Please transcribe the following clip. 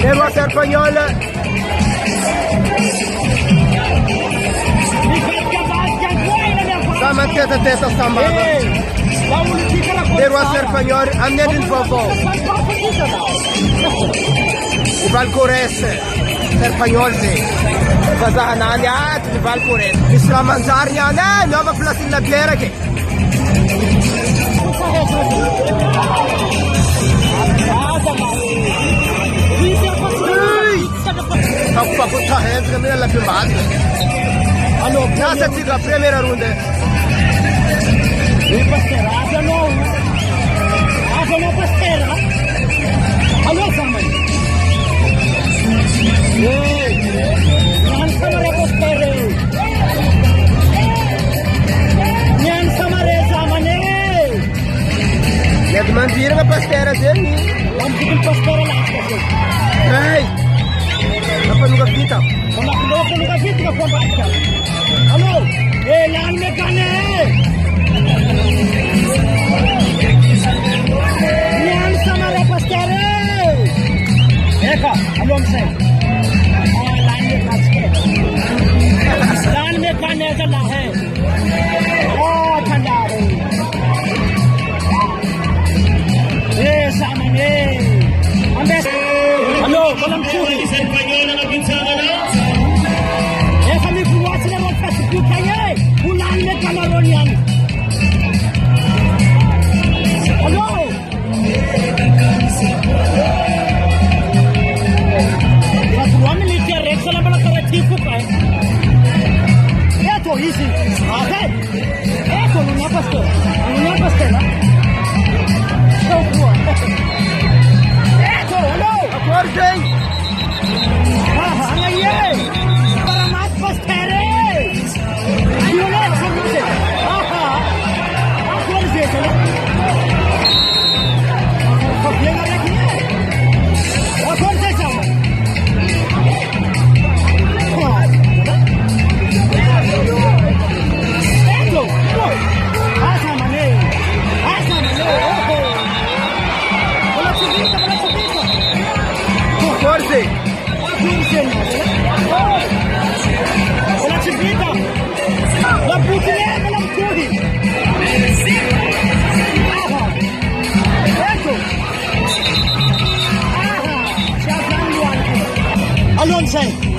Leva Serpagnola. Sama teta samba. Leva Serpagnola. Amener din vovó. O Valcores. Serpagnola. Fazahanaliat di Valcores. Islamanzarnia na nova plasin na biera che. Apa puta है तो मेरा लंबी बात है हेलो क्या सच्ची का प्रीमियर राउंड है ये पस्तेरा आजनो पस्तेरा हेलो समझ ये यहाँ समरे पस्तेरे यहाँ समरे सामने ये तो मंदिर में पस्तेरा से हम कितने पस्तेरा लाते हैं Apa luka kita? Apa luka kita ka papa aja. Halo, lan में काने है? Lan samare pastare. देखा, हलो हमसे. lan में काने. lan में काने चला है. ठंडा है. ये सामने. Halo, malam curi. Kami buat selama kasih kaya, bulan ni kamaronian. Halo. Satuan militer reksa bala Karachi ko pa. Eto easy. Okay. Eto lunya pasto. Na. So cool. Eto, hello. According. Ye. Para mat pastere. You know something. Kौन से चलो? ये ना देखिए. कौन से चलो? Eto. Asa mane. Bola chupita. कौन से? Hola chiquita, la putina me la curi. Eso. Alonso.